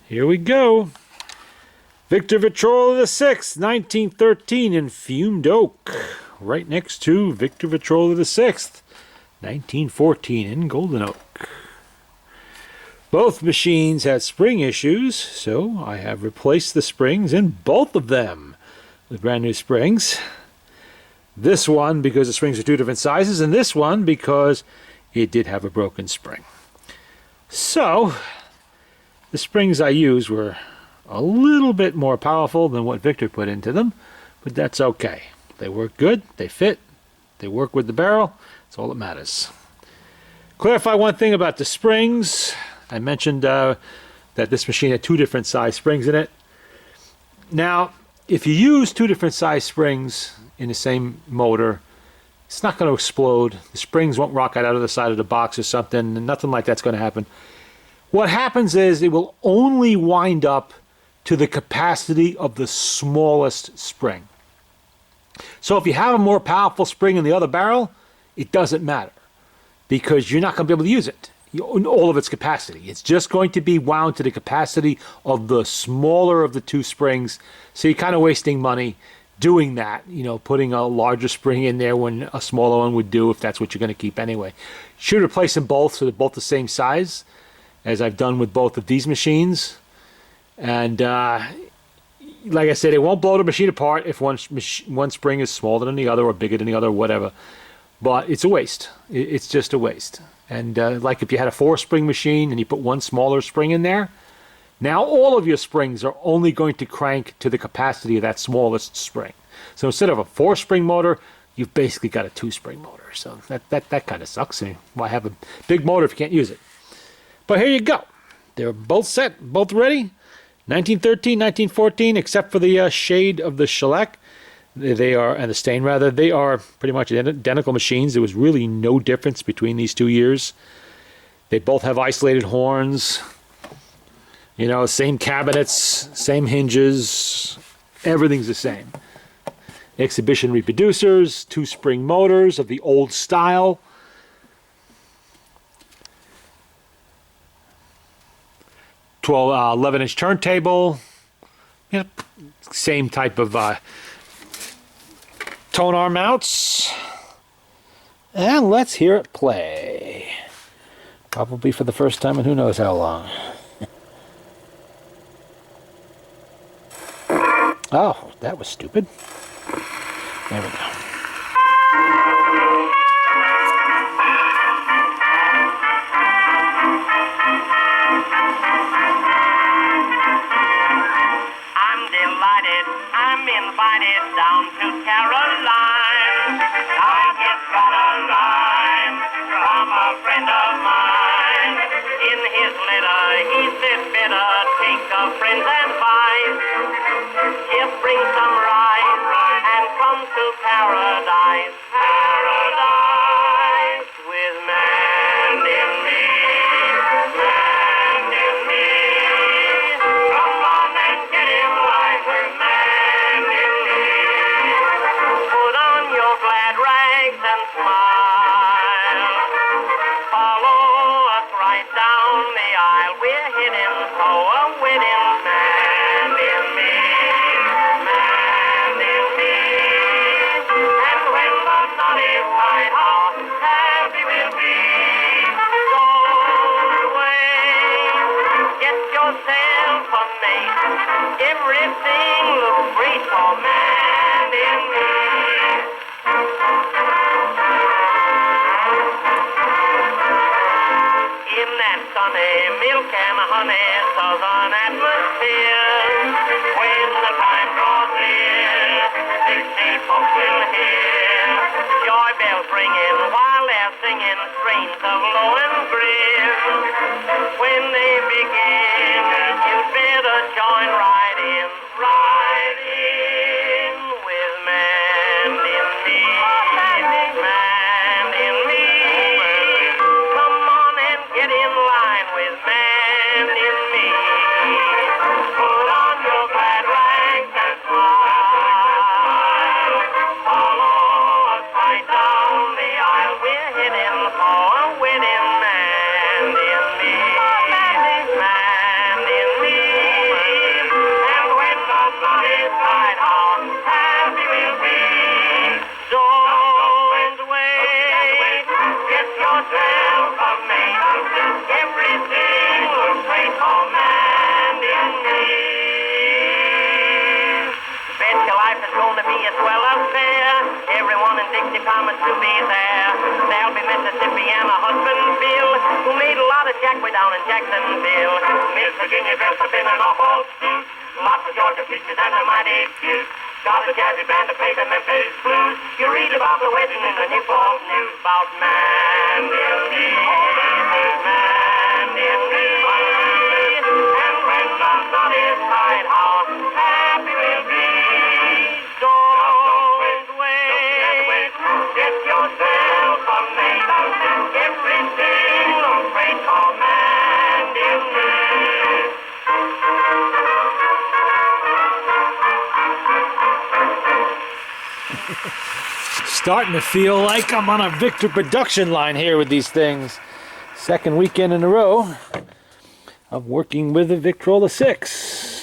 Here we go. Victrola the 6th, 1913 in fumed oak. Right next to Victrola the 6th, 1914 in golden oak. Both machines had spring issues, so I have replaced the springs in both of them with brand new springs. This one because the springs are two different sizes, and this one because it did have a broken spring. So, the springs I used were a little bit more powerful than what Victor put into them, but that's okay. They work good, they fit, they work with the barrel, that's all that matters. Clarify one thing about the springs. I mentioned that this machine had two different size springs in it. Now, if you use two different size springs in the same motor, it's not going to explode. The springs won't rock out of the side of the box or something, and nothing like that's going to happen. What happens is it will only wind up to the capacity of the smallest spring. So if you have a more powerful spring in the other barrel, it doesn't matter because you're not going to be able to use it in all of its capacity. It's just going to be wound to the capacity of the smaller of the two springs. So you're kind of wasting money doing that, you know, putting a larger spring in there when a smaller one would do if that's what you're going to keep anyway. Should replace them both so they're both the same size, as I've done with both of these machines. And like I said, it won't blow the machine apart if one spring is smaller than the other or bigger than the other or whatever. But it's a waste. It's just a waste. And like if you had a 4-spring machine and you put one smaller spring in there, now all of your springs are only going to crank to the capacity of that smallest spring. So instead of a 4-spring motor, you've basically got a 2-spring motor. So that kind of sucks. I mean, why have a big motor if you can't use it? But here you go. They're both set, both ready. 1913, 1914, except for the shade of the shellac. They are, and the stain rather, they are pretty much identical machines. There was really no difference between these 2 years. They both have isolated horns. You know, same cabinets, same hinges. Everything's the same. Exhibition reproducers, 2-spring motors of the old style. A 11-inch turntable. You know, same type of tone arm mounts. And let's hear it play. Probably for the first time in who knows how long. Oh, that was stupid. There we go. I'm invited down to Caroline. I just got a line from a friend of mine. In his letter, he said better take a friend's advice. Just bring some rice and come to paradise. Paradise with man in me. Man in me. Come on and get in line with man in me. Put on your glad rags and smile. Follow us right down the aisle. We're heading for a wedding. Man in me. Man in me. And when the knot is tied, how happy we'll be. Go away. Get yourself a mate. Everything looks great for man in me. In that sunny milk and honey southern atmosphere, when the time draws near, 60 folks will hear joy bells ringing while they're singing strains of Lohengrin. When they begin, you'd better join right in with man in me. Man in me. Come on and get in line with man in me. Put on your glad rags and smile. Follow us right down the aisle. We're heading for a wedding. and Dixie promised to be there. There'll be Mississippi and her husband Bill, who made a lot of jack way down in Jacksonville. Miss Virginia dressed up in an awful suit, lots of Georgia peaches and a mighty cute. Got a jazzy band to play the Memphis blues. You read about the wedding in the Newport News about Mandy and when the sun is high, how happy we'll be. Don't wait, get yourself a maid. Everything looks great for Mandy and me. Starting to feel like I'm on a Victor production line here with these things. Second weekend in a row of working with the Victrola 6.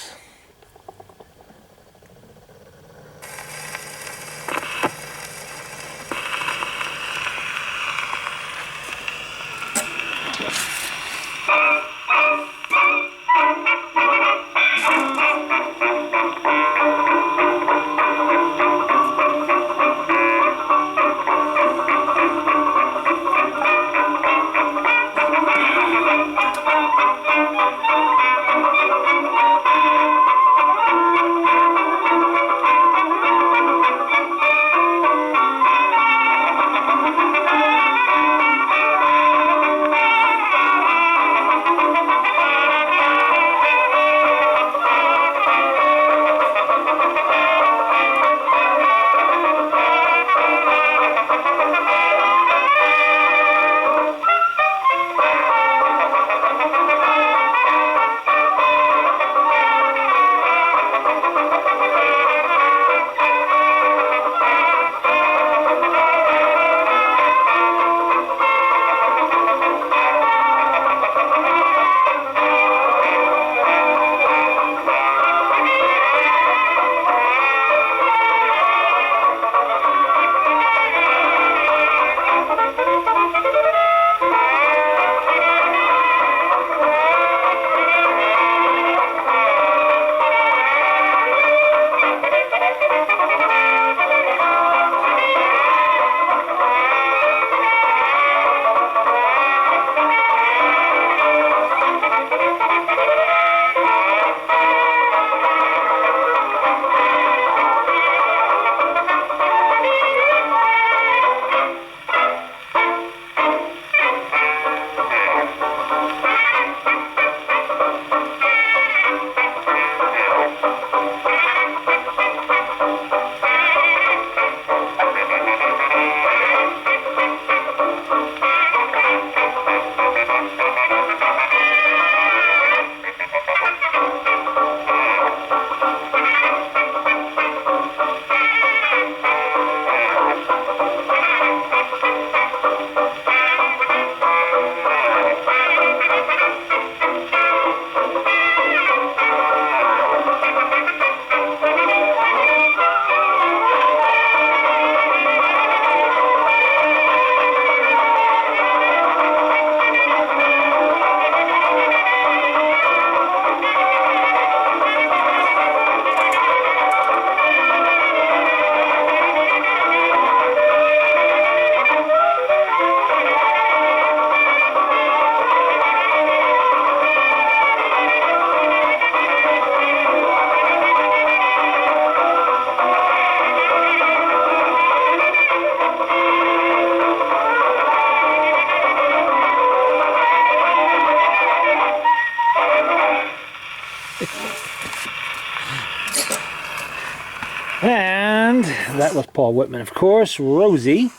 And that was Paul Whitman, of course, Rosie.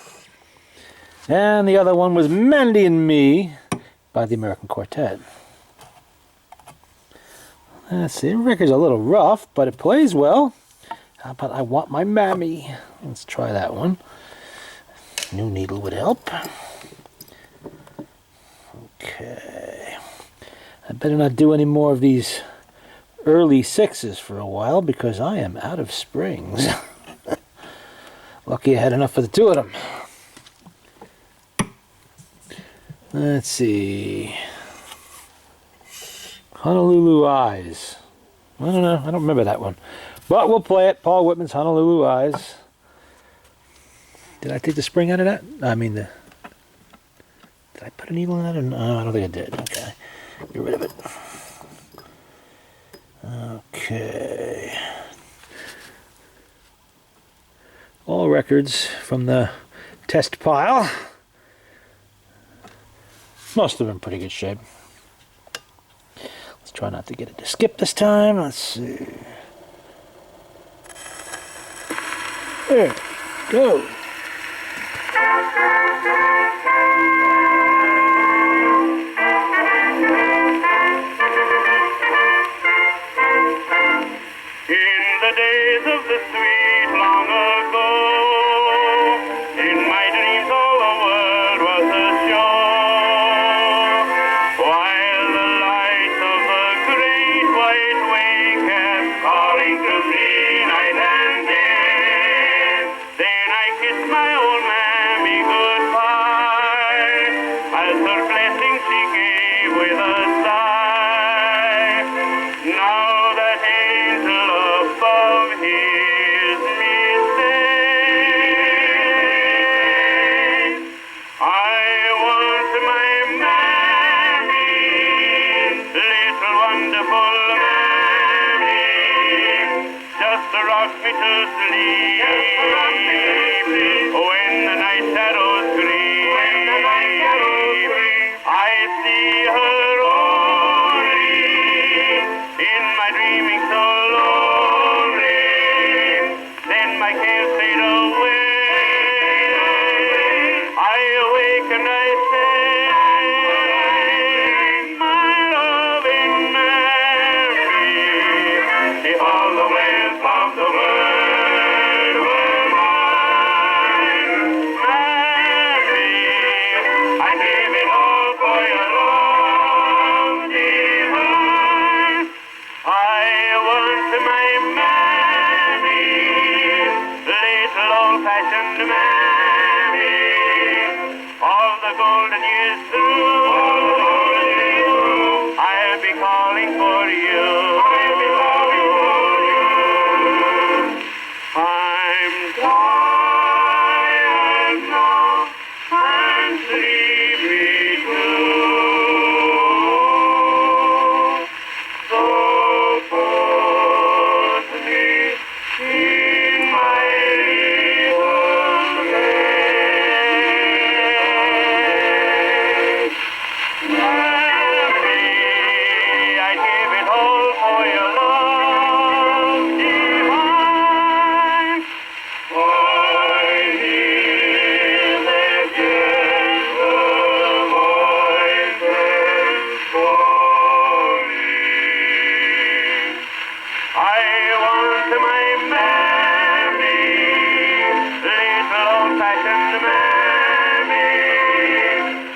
And the other one was Mandy and Me by the American Quartet. Let's see, the record's a little rough, but it plays well. How about I Want My Mammy? Let's try that one. New needle would help. Okay. I better not do any more of these early sixes for a while because I am out of springs. Lucky I had enough for the two of them. Let's see. Honolulu Eyes. I don't know. I don't remember that one. But we'll play it. Paul Whitman's Honolulu Eyes. Did I take the spring out of that? I mean, did I put a needle in that? No, I don't think I did. Okay. Get rid of it. Okay. All records from the test pile. Most of them in pretty good shape. Let's try not to get it to skip this time. Let's see. There we go. In the days of the sweet long ago, in my dreams all the world was ashore, while the lights of the great white way kept calling to me night and day. Then I kissed my old mammy goodbye, as her blessing she gave with a sigh. Now that angel above hears me say, I want my mammy, little wonderful mammy, just to rock me to sleep, when the night shadows creep, I see her only in my dreaming so lonely. Then my cares fade away. I awake and I say, my loving Mary, if all the ways of the world were mine, Mary, I give it all for your love divine. I want my mammy, little old-fashioned mammy, all the golden years through, I'll be calling for you. I'm tired now and sleepy too. So put me in my little bed. Mammy, I give it all for your love divine. I hear the gentle voices calling. I want my mammy, little old-fashioned mammy,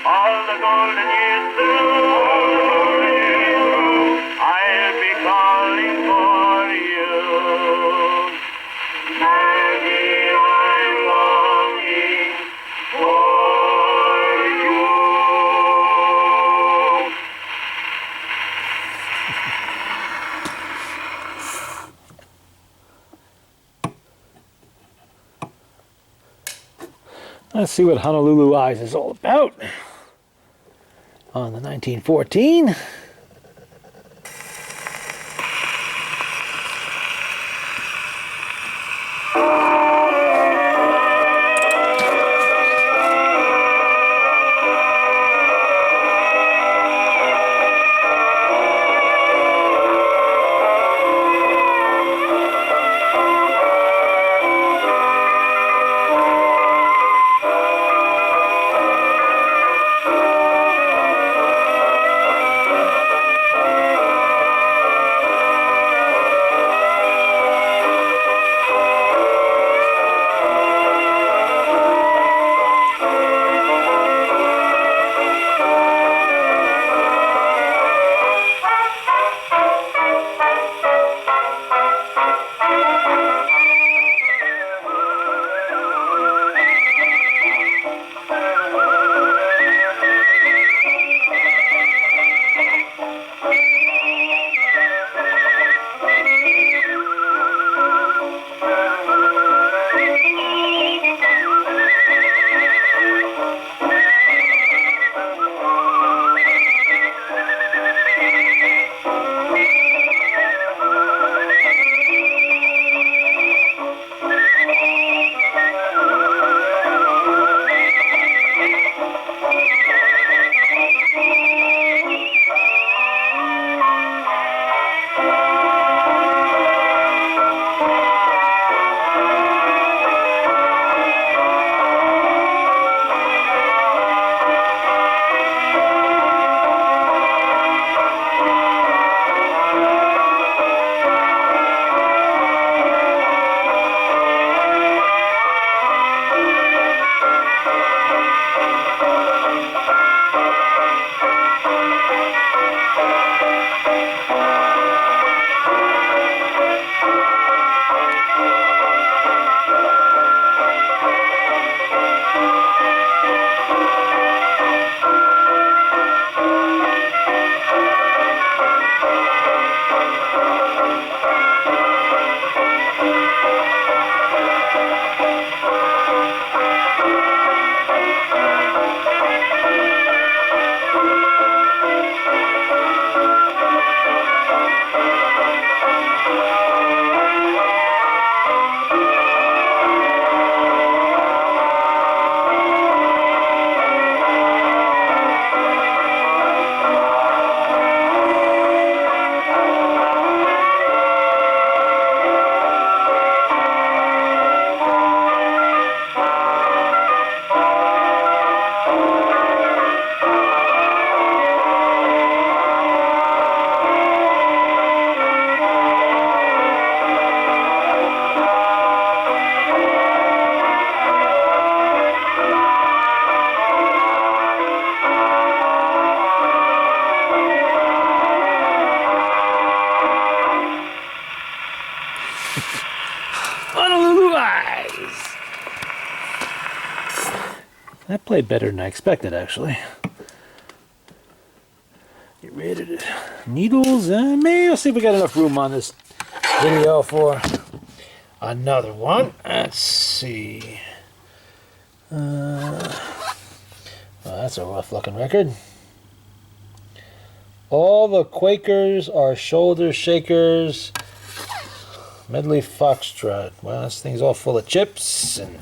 all the golden years through, I'll be calling for you. Mammy, I'm longing for you. Let's see what Honolulu Eyes is all about. On the 1914. That played better than I expected, actually. Get rid of the needles, and maybe we'll see if we got enough room on this video for another one. Let's see. Well, that's a rough looking record. All the Quakers are shoulder shakers. Medley Foxtrot. Well, this thing's all full of chips and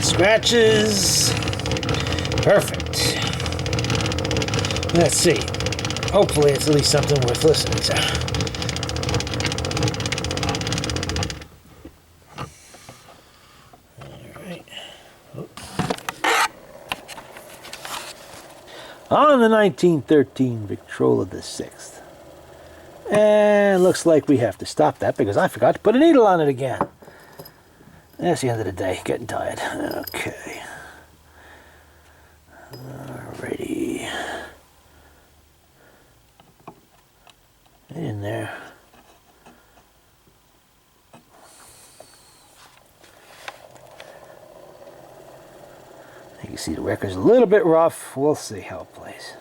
scratches. Perfect. Let's see. Hopefully it's at least something worth listening to. Alright. On the 1913 Victrola the 6th. And looks like we have to stop that because I forgot to put a needle on it again. That's the end of the day. Getting tired. Okay. Alrighty. In there. You can see the record's a little bit rough. We'll see how it plays.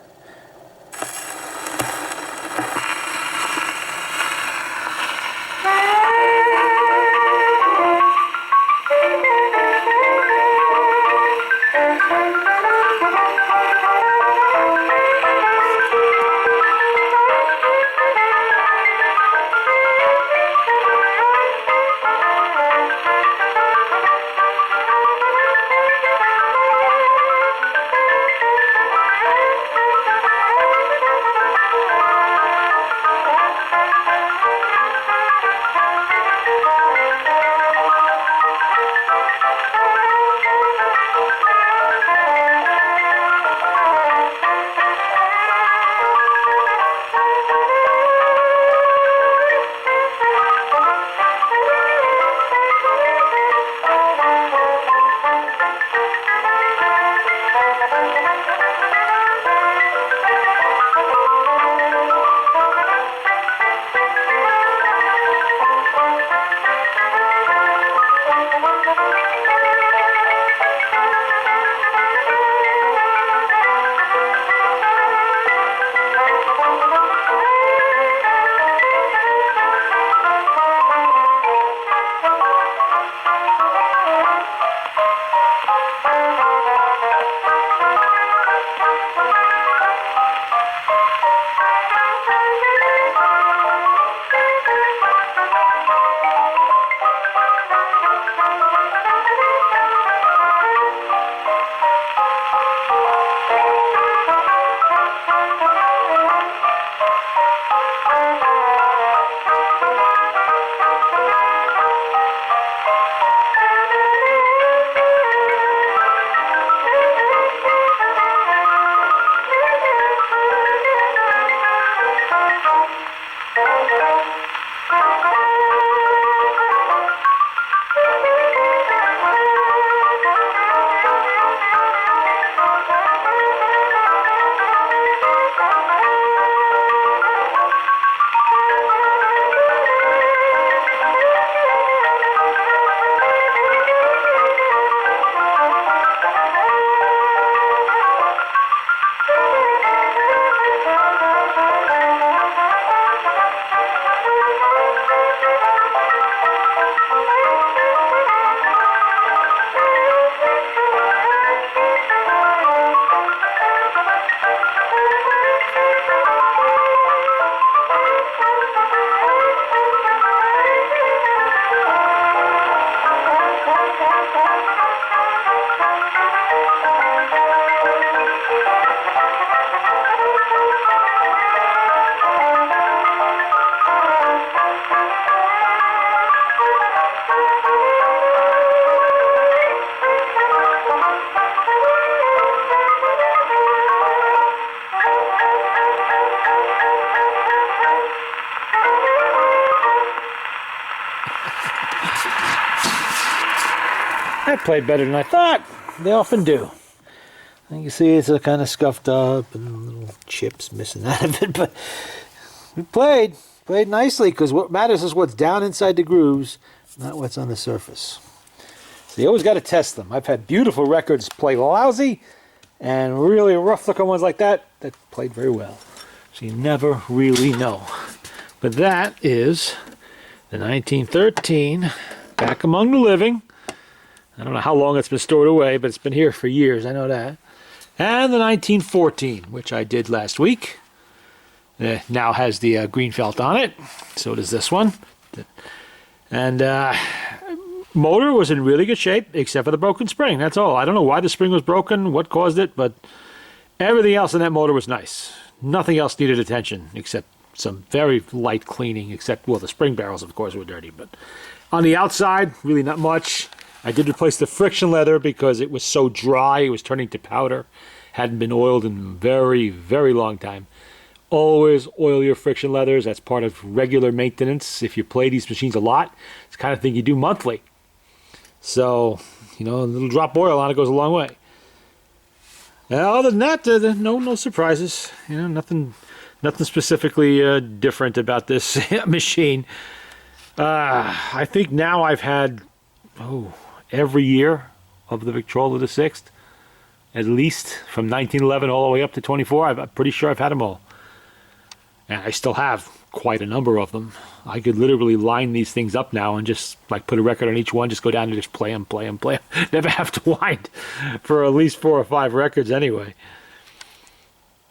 That played better than I thought. They often do. And you see it's kind of scuffed up and little chips missing out of it, but we played nicely because what matters is what's down inside the grooves, not what's on the surface. So you always got to test them. I've had beautiful records play lousy, and really rough-looking ones like that played very well. So you never really know. But that is the 1913 Back Among the Living. I don't know how long it's been stored away, but it's been here for years, I know that. And the 1914, which I did last week. Now has the green felt on it. So does this one. And motor was in really good shape, except for the broken spring. That's all. I don't know why the spring was broken, what caused it, but everything else in that motor was nice. Nothing else needed attention, except some very light cleaning, except, well, the spring barrels, of course, were dirty. But on the outside, really not much. I did replace the friction leather because it was so dry, it was turning to powder. Hadn't been oiled in a very, very long time. Always oil your friction leathers. That's part of regular maintenance. If you play these machines a lot, it's the kind of thing you do monthly. So, you know, a little drop oil on it goes a long way. Other than that, no surprises. You know, nothing specifically different about this machine. I think now I've had every year of the Victrola the 6th, at least from 1911 all the way up to 24. I'm pretty sure I've had them all. And I still have quite a number of them. I could literally line these things up now and just like put a record on each one, just go down and just play them. Never have to wind for at least 4 or 5 records anyway.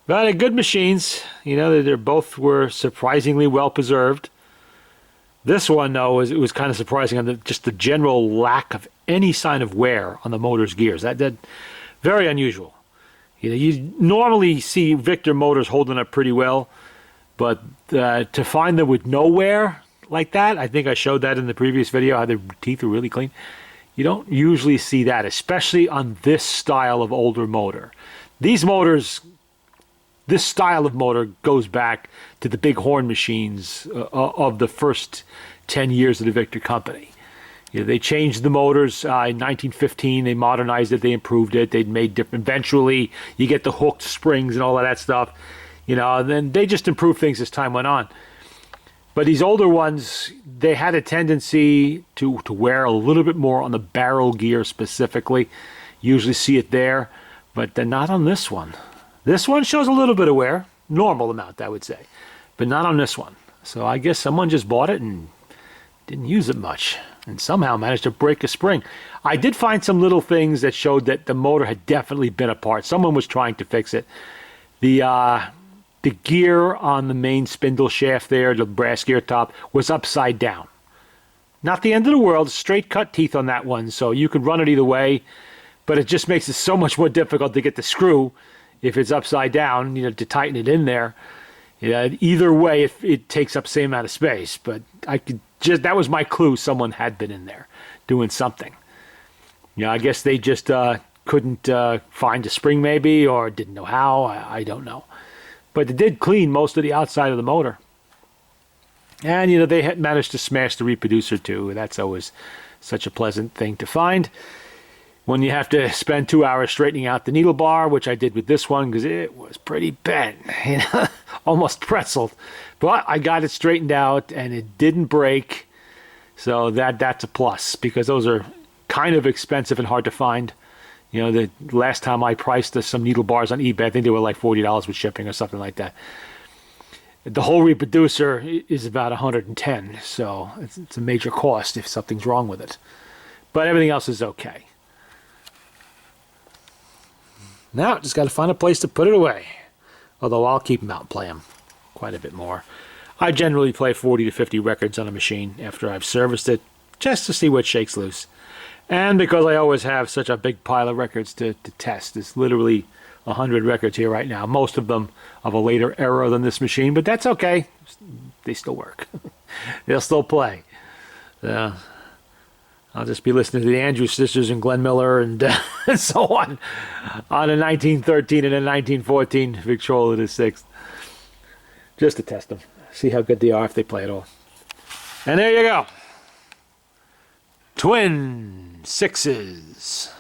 But they're good machines. You know, they both were surprisingly well preserved. This one, though, it was kind of surprising on just the general lack of any sign of wear on the motor's gears. That very unusual. You know, you normally see Victor motors holding up pretty well, but to find them with no wear like that, I think I showed that in the previous video, how the teeth are really clean. You don't usually see that, especially on this style of older motor. These motors, this style of motor goes back to the big horn machines of the first 10 years of the Victor company. You know, they changed the motors in 1915. They modernized it. They improved it. They made different. Eventually, you get the hooked springs and all of that stuff. You know, and then they just improved things as time went on. But these older ones, they had a tendency to wear a little bit more on the barrel gear specifically. Usually see it there, but they're not on this one. This one shows a little bit of wear, normal amount, I would say, but not on this one. So I guess someone just bought it and didn't use it much and somehow managed to break a spring. I did find some little things that showed that the motor had definitely been apart. Someone was trying to fix it. The gear on the main spindle shaft there, the brass gear top, was upside down. Not the end of the world, straight cut teeth on that one, so you could run it either way, but it just makes it so much more difficult to get the screw if it's upside down, you know, to tighten it in there. Yeah, either way, it takes up the same amount of space, but that was my clue. Someone had been in there doing something. You know, I guess they just couldn't find a spring maybe, or didn't know how. I don't know. But it did clean most of the outside of the motor. And, you know, they had managed to smash the reproducer too. That's always such a pleasant thing to find. When you have to spend 2 hours straightening out the needle bar, which I did with this one because it was pretty bent, you know, almost pretzeled. But I got it straightened out and it didn't break. So that's a plus because those are kind of expensive and hard to find. You know, the last time I priced some needle bars on eBay, I think they were like $40 with shipping or something like that. The whole reproducer is about $110, so it's a major cost if something's wrong with it. But everything else is okay. Now, just got to find a place to put it away. Although I'll keep them out and play them quite a bit more. I generally play 40 to 50 records on a machine after I've serviced it, just to see what shakes loose. And because I always have such a big pile of records to test, there's literally 100 records here right now. Most of them of a later era than this machine, but that's okay. They still work. They'll still play. I'll just be listening to the Andrews Sisters and Glenn Miller and so on a 1913 and a 1914 Victrola the 6th. Just to test them. See how good they are if they play at all. And there you go. Twin 6s.